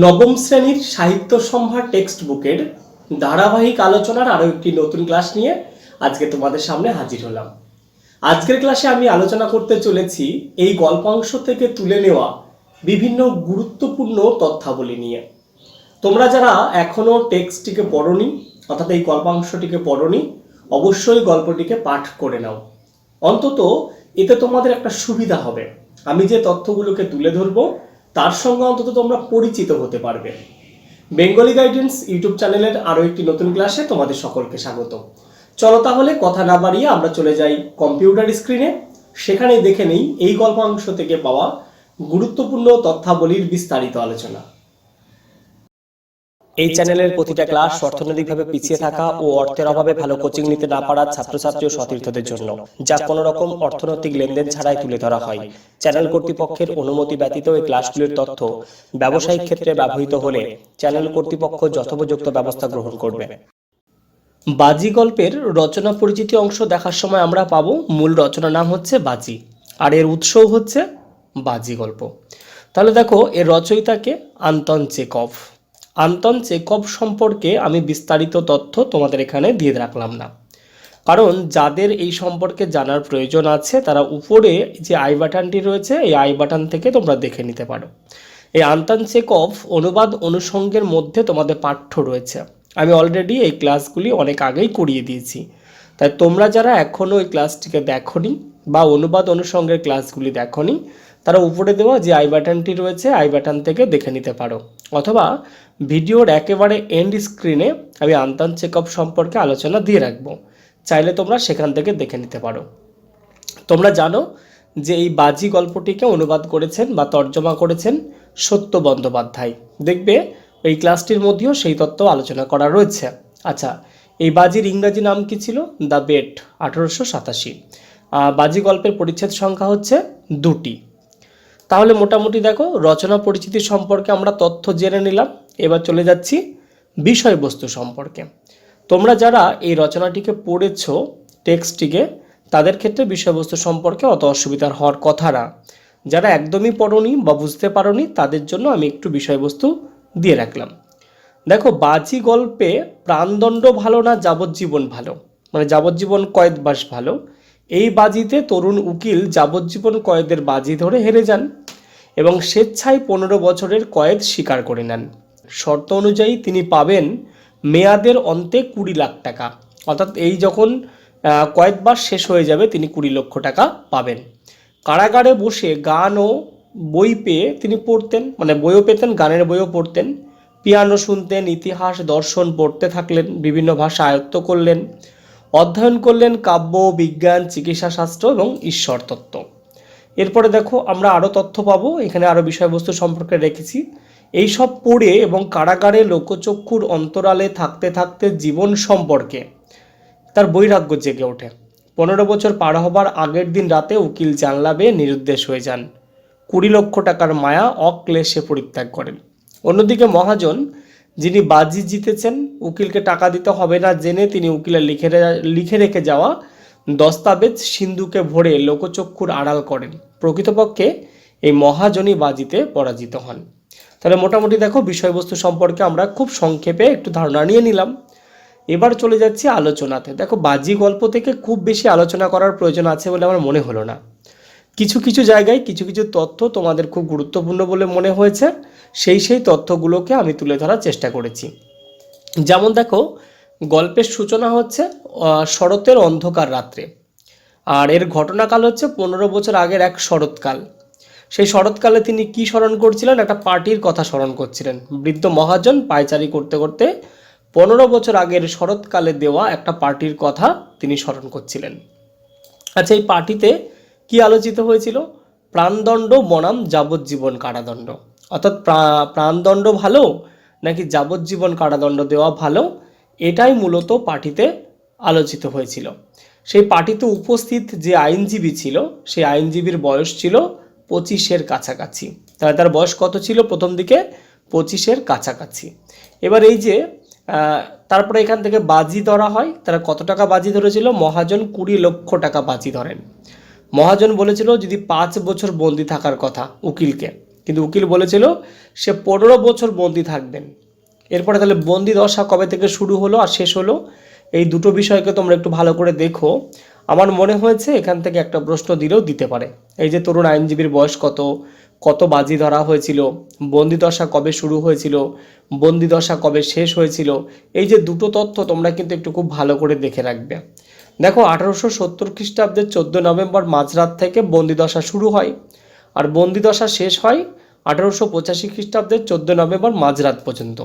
নবম শ্রেণীর সাহিত্য সম্ভার টেক্সট বুকের ধারাবাহিক আলোচনার আরও একটি নতুন ক্লাস নিয়ে আজকে তোমাদের সামনে হাজির হলাম। আজকের ক্লাসে আমি আলোচনা করতে চলেছি এই গল্পাংশ থেকে তুলে নেওয়া বিভিন্ন গুরুত্বপূর্ণ তথ্যাবলী নিয়ে। তোমরা যারা এখনো টেক্সটটিকে পড়োনি, অর্থাৎ এই গল্পাংশটিকে পড়োনি, অবশ্যই গল্পটিকে পাঠ করে নাও। অন্তত এতে তোমাদের একটা সুবিধা হবে, আমি যে তথ্যগুলোকে তুলে ধরবো তার সঙ্গে অন্তত তোমরা পরিচিত হতে পারবে। বেঙ্গলি গাইডেন্স ইউটিউব চ্যানেলের আরও একটি নতুন ক্লাসে তোমাদের সকলকে স্বাগত। চলো তাহলে কথা না বাড়িয়ে আমরা চলে যাই কম্পিউটার স্ক্রিনে, সেখানেই দেখে নেই এই গল্পাংশ থেকে পাওয়া গুরুত্বপূর্ণ তথ্যাবলীর বিস্তারিত আলোচনা। এই চ্যানেলের প্রতিটা ক্লাস অর্থনৈতিকভাবে পিছিয়ে থাকা ও অর্থের অভাবে ভালো কোচিং নিতে না পারা ছাত্রছাত্রী ও সতীর্থদের জন্য, যা কোনো রকম অর্থনৈতিক লেনদেন ছাড়াই তুলে ধরা হয়। চ্যানেল কর্তৃপক্ষের অনুমতি ব্যতীত এই ক্লাসগুলির তথ্য ব্যবসায়িক ক্ষেত্রে ব্যবহৃত হলে চ্যানেল কর্তৃপক্ষ যথোপযুক্ত ব্যবস্থা গ্রহণ করবে। বাজি গল্পের রচনা পরিচিতি অংশ দেখার সময় আমরা পাবো মূল রচনার নাম হচ্ছে বাজি, আর এর উৎসও হচ্ছে বাজি গল্প। তাহলে দেখো, এর রচয়িতাকে আন্তন চেকভ। আন্তন চেকভ সম্পর্কে আমি বিস্তারিত তথ্য তোমাদের এখানে দিয়ে রাখলাম না, কারণ যাদের এই সম্পর্কে জানার প্রয়োজন আছে তারা উপরে যে আই বাটনটি রয়েছে এই আই বাটন থেকে তোমরা দেখে নিতে পারো। এই আন্তন চেকভ অনুবাদ অনুষঙ্গের মধ্যে তোমাদের পাঠ্য রয়েছে। আমি অলরেডি এই ক্লাসগুলি অনেক আগেই করিয়ে দিয়েছি, তাই তোমরা যারা এখনও এই ক্লাসটিকে দেখোনি বা অনুবাদ অনুষঙ্গের ক্লাসগুলি দেখোনি, তারা উপরে দেওয়া যে আই বাটনটি রয়েছে আই বাটন থেকে দেখে নিতে পারো, অথবা ভিডিওর একেবারে এন্ড স্ক্রিনে আমি আন্তন চেকভ সম্পর্কে আলোচনা দিয়ে রাখবো, চাইলে তোমরা সেখান থেকে দেখে নিতে পারো। তোমরা জানো যে এই বাজি গল্পটিকে অনুবাদ করেছেন বা তর্জমা করেছেন সত্য বন্দ্যোপাধ্যায়। দেখবে এই ক্লাসটির মধ্যেও সেই তত্ত্ব আলোচনা করা রয়েছে। আচ্ছা, এই বাজির ইংরাজি নাম কি ছিল? The bet, 1887। বাজি গল্পের পরিচ্ছেদ সংখ্যা হচ্ছে 2টি। তাহলে মোটামুটি দেখো, রচনা পরিচিতি সম্পর্কে আমরা তথ্য জেনে নিলাম। এবার চলে যাচ্ছি বিষয়বস্তু সম্পর্কে। তোমরা যারা এই রচনাটিকে পড়েছো টেক্সটটিকে, তাদের ক্ষেত্রে বিষয়বস্তু সম্পর্কে অত অসুবিধার হওয়ার কথা না। যারা একদমই পড়োনি বা বুঝতে পারোনি তাদের জন্য আমি একটু বিষয়বস্তু দিয়ে রাখলাম। দেখো, বাজি গল্পে প্রাণদণ্ড ভালো না যাবজ্জীবন ভালো, মানে যাবজ্জীবন কয়েদবাস ভালো। এই বাজিতে তরুণ উকিল যাবজ্জীবন কয়েদের বাজি ধরে হেরে যান এবং স্বেচ্ছায় 15 বছরের কয়েদ স্বীকার করে নেন। শর্ত অনুযায়ী তিনি পাবেন মেয়াদের অন্তে 20 লাখ টাকা, অর্থাৎ এই যখন কয়েদবাস শেষ হয়ে যাবে তিনি 20 লক্ষ টাকা পাবেন। কারাগারে বসে গান ও বই পেয়ে তিনি পড়তেন, মানে বইও পেতেন, গানের বইও পড়তেন, পিয়ানো শুনতেন, ইতিহাস দর্শন পড়তে থাকলেন, বিভিন্ন ভাষা আয়ত্ত করলেন, অধ্যয়ন করলেন কাব্য, বিজ্ঞান, চিকিৎসাশাস্ত্র এবং ঈশ্বর তত্ত্ব। এরপরে দেখো, আমরা আরও তথ্য পাবো, এখানে আরও বিষয়বস্তু সম্পর্কে রেখেছি। এই সব পড়ে এবং কারাগারে লোকচক্ষুর অন্তরালে থাকতে থাকতে জীবন সম্পর্কে তার বৈরাগ্য জেগে ওঠে। 15 বছর পার হবার আগের দিন রাতে উকিল জানলা বেয়ে নিরুদ্দেশ হয়ে যান। 20 লক্ষ টাকার মায়া অক্লেশে পরিত্যাগ করেন। অন্যদিকে মহাজন, যিনি বাজি জিতেছেন, উকিলকে টাকা দিতে হবে না জেনে তিনি উকিলের লিখে রেখে যাওয়া দস্তাবেজ সিন্ধুকে ভরে লোকচক্ষুর আড়াল করেন। প্রকৃতপক্ষে এই মহাজনই বাজিতে পরাজিত হন। তাহলে মোটামুটি দেখো, বিষয়বস্তু সম্পর্কে আমরা খুব সংক্ষেপে একটু ধারণা নিয়ে নিলাম। এবার চলে যাচ্ছি আলোচনাতে। দেখো, বাজি গল্প থেকে খুব বেশি আলোচনা করার প্রয়োজন আছে বলে আমার মনে হলো না। কিছু কিছু জায়গায় কিছু কিছু তথ্য তোমাদের খুব গুরুত্বপূর্ণ বলে মনে হয়েছে, সেই তথ্যগুলোকে আমি তুলে ধরার চেষ্টা করেছি। যেমন দেখো, গল্পের সূচনা হচ্ছে শরতের অন্ধকার রাত্রে, আর এর ঘটনাকাল হচ্ছে 15 বছর আগের এক শরৎকাল। সেই শরৎকালে তিনি কি স্মরণ করছিলেন? একটা পার্টির কথা স্মরণ করছিলেন। বৃদ্ধ মহাজন পায়চারি করতে করতে 15 বছর আগের শরৎকালে দেওয়া একটা পার্টির কথা তিনি স্মরণ করছিলেন। আচ্ছা, এই পার্টিতে কি আলোচিত হয়েছিল? প্রাণদণ্ড বনাম যাবজ্জীবন কারাদণ্ড, অর্থাৎ প্রাণদণ্ড ভালো নাকি যাবজ্জীবন কারাদণ্ড দেওয়া ভালো, এটাই মূলত পার্টিতে আলোচিত হয়েছিল। সেই পার্টিতে উপস্থিত যে আইনজীবী ছিল, সেই আইনজীবীর বয়স ছিল 25-এর কাছাকাছি। তাহলে তার বয়স কত ছিল? প্রথম দিকে 25-এর কাছাকাছি। এবার এই যে তারপরে এখান থেকে বাজি ধরা হয়। তারা কত টাকা বাজি ধরেছিল? মহাজন 20 লক্ষ টাকা বাজি ধরেন। মহাজন বলেছিল যদি 5 বছর বন্দি থাকার কথা উকিলকে, কিন্তু উকিল বলেছিল সে 15 বছর বন্দি থাকবেন। এরপরে তাহলে বন্দি দশা কবে থেকে শুরু হলো আর শেষ হলো, এই দুটো বিষয়কে তোমরা একটু ভালো করে দেখো। আমার মনে হয়েছে এখান থেকে একটা প্রশ্ন দিলেও দিতে পারে। এই যে তরুণ আইনজীবীর বয়স কত, কত বাজি ধরা হয়েছিল, বন্দি দশা কবে শুরু হয়েছিল, বন্দি দশা কবে শেষ হয়েছিল, এই যে দুটো তথ্য তোমরা কিন্তু একটু খুব ভালো করে দেখে রাখবে। দেখো 1870 খ্রিস্টাব্দের 14 নভেম্বর মাঝরাত থেকে বন্দিদশা শুরু হয় আর বন্দিদশা শেষ হয় 1885 খ্রিস্টাব্দের 14 নভেম্বর মাঝরাত পর্যন্ত।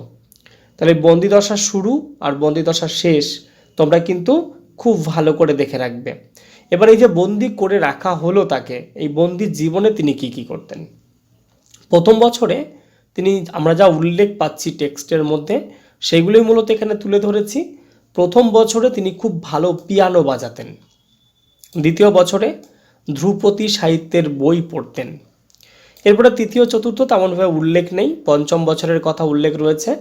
তাহলে বন্দিদশা শুরু আর বন্দিদশা শেষ তোমরা কিন্তু খুব ভালো করে দেখে রাখবে। এবার এই যে বন্দি করে রাখা হলো তাকে, এই বন্দি জীবনে তিনি কি কি করতেন। প্রথম বছরে তিনি, আমরা যা উল্লেখ পাচ্ছি টেক্সটের মধ্যে সেইগুলোই মূলত এখানে তুলে ধরেছি। প্রথম বছরে তিনি খুব ভালো পিয়ানো বাজাতেন। দ্বিতীয় বছরে ধ্রুপদী সাহিত্যের বই পড়তেন। এরপরে তৃতীয় চতুর্থ তেমনভাবে উল্লেখ নেই, পঞ্চম বছরের কথা উল্লেখ রয়েছে।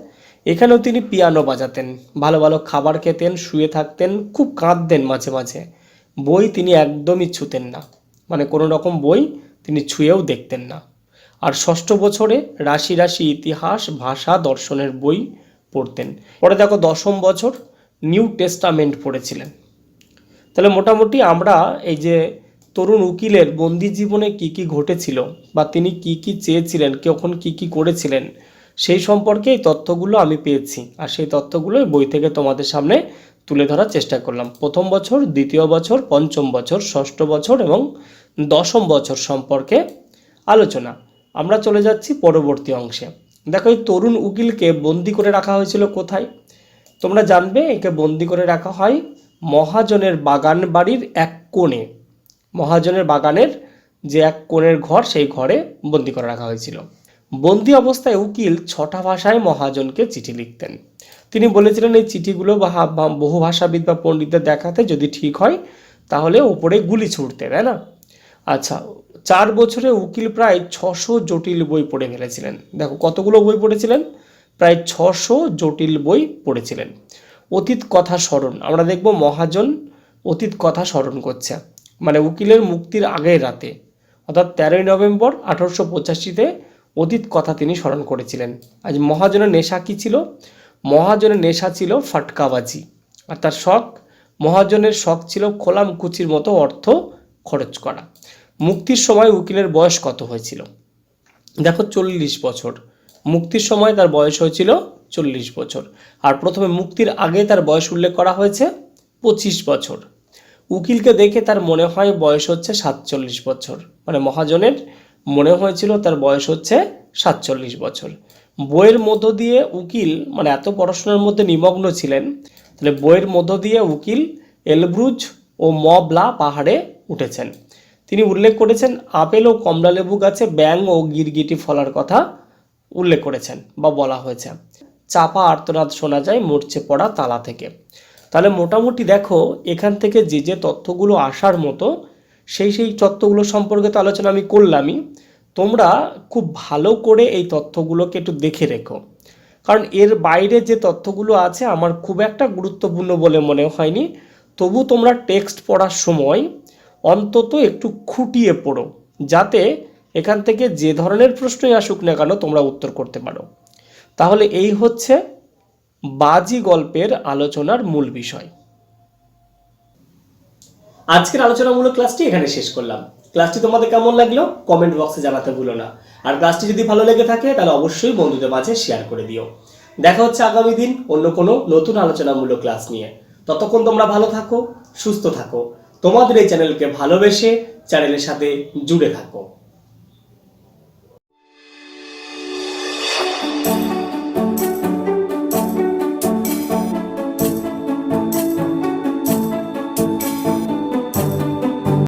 এখানেও তিনি পিয়ানো বাজাতেন, ভালো ভালো খাবার খেতেন, শুয়ে থাকতেন, খুব কাঁদতেন মাঝে মাঝে। বই তিনি একদমই ছুতেন না, মানে কোনো রকম বই তিনি ছুঁয়েও দেখতেন না। আর ষষ্ঠ বছরে রাশি রাশি ইতিহাস, ভাষা, দর্শনের বই পড়তেন। পরে দেখো দশম বছর নিউ টেস্টামেন্ট পড়েছিলেন। তাহলে মোটামুটি আমরা এই যে তরুণ উকিলের বন্দি জীবনে কি কি ঘটেছিল বা তিনি কি কি চেয়েছিলেন, কখন কি কি করেছিলেন, সেই সম্পর্কে এই তথ্যগুলো আমি পেয়েছি। আর সেই তথ্যগুলো বই থেকে তোমাদের সামনে তুলে ধরার চেষ্টা করলাম। প্রথম বছর, দ্বিতীয় বছর, পঞ্চম বছর, ষষ্ঠ বছর এবং দশম বছর সম্পর্কে আলোচনা। আমরা চলে যাচ্ছি পরবর্তী অংশে। দেখো এই তরুণ উকিলকে বন্দি করে রাখা হয়েছিল কোথায়। তোমরা জানবে একে বন্দি করে রাখা হয় মহাজনের বাগান বাড়ির এক কোণে। মহাজনের বাগানের যে এক কোণের ঘর, সেই ঘরে বন্দি করে রাখা হয়েছিল। বন্দি অবস্থায় উকিল 6টা ভাষায় মহাজনকে চিঠি লিখতেন। তিনি বলেছিলেন এই চিঠিগুলো বহু ভাষাবিদ বা পণ্ডিতদের দেখাতে, যদি ঠিক হয় তাহলে ওপরে গুলি ছুটতে, তাই না। আচ্ছা, 4 বছরে উকিল প্রায় 600 জটিল বই পড়ে ফেলেছিলেন। দেখো কতগুলো বই পড়েছিলেন, প্রায় 600 জটিল বই পড়েছিলেন। অতীত কথা স্মরণ, আমরা দেখব মহাজন অতীত কথা স্মরণ করছে, মানে উকিলের মুক্তির আগের রাতে, অর্থাৎ 13ই নভেম্বর 1885-তে অতীত কথা তিনি স্মরণ করেছিলেন। আজ মহাজনের নেশা কী ছিল, মহাজনের নেশা ছিল ফাটকাবাজি, আর তার শখ, মহাজনের শখ ছিল খোলামকুচির মতো অর্থ খরচ করা। মুক্তির সময় উকিলের বয়স কত হয়েছিল, দেখো 40 বছর। মুক্তির সময় তার বয়স হয়েছিল 40 বছর, আর প্রথমে মুক্তির আগে তার বয়স উল্লেখ করা হয়েছে 25 বছর। উকিলকে দেখে তার মনে হয় বয়স হচ্ছে 47 বছর, মানে মহাজনের মনে হয়েছিল তার বয়স হচ্ছে 47 বছর। বইয়ের মধ্য দিয়ে উকিল, মানে এত পড়াশোনার মধ্যে নিমগ্ন ছিলেন, তাহলে বইয়ের মধ্য দিয়ে উকিল এলব্রুজ ও মবলা পাহাড়ে উঠেছেন। তিনি উল্লেখ করেছেন আপেল ও কমলালেবু গাছে ব্যাঙ ও গিরগিটি ফলার কথা উল্লেখ করেছেন বা বলা হয়েছে। চাপা আর্তনাদ শোনা যায় মরচে পড়া তালা থেকে। তাহলে মোটামুটি দেখো এখান থেকে যে যে তথ্যগুলো আসার মতো সেই তথ্যগুলো সম্পর্কে তো আলোচনা আমি করলামই। তোমরা খুব ভালো করে এই তথ্যগুলোকে একটু দেখে রেখো, কারণ এর বাইরে যে তথ্যগুলো আছে আমার খুব একটা গুরুত্বপূর্ণ বলে মনে হয়নি। তবু তোমরা টেক্সট পড়ার সময় অন্তত একটু খুঁটিয়ে পড়ো, যাতে এখান থেকে যে ধরনের প্রশ্নই আসুক না কেন তোমরা উত্তর করতে পারো। তাহলে এই হচ্ছে বাজি গল্পের আলোচনার মূল বিষয়। আজকের আলোচনামূলক ক্লাসটি এখানে শেষ করলাম। ক্লাসটি তোমাদের কেমন লাগলো কমেন্ট বক্সে জানাতে ভুলো না। আর ক্লাসটি যদি ভালো লেগে থাকে তাহলে অবশ্যই বন্ধুদের মাঝে শেয়ার করে দিও। দেখা হচ্ছে আগামী দিন অন্য কোনো নতুন আলোচনামূলক ক্লাস নিয়ে। ততক্ষণ তোমরা ভালো থাকো, সুস্থ থাকো, তোমাদের এই চ্যানেলকে ভালোবেসে চ্যানেলের সাথে জুড়ে থাকো।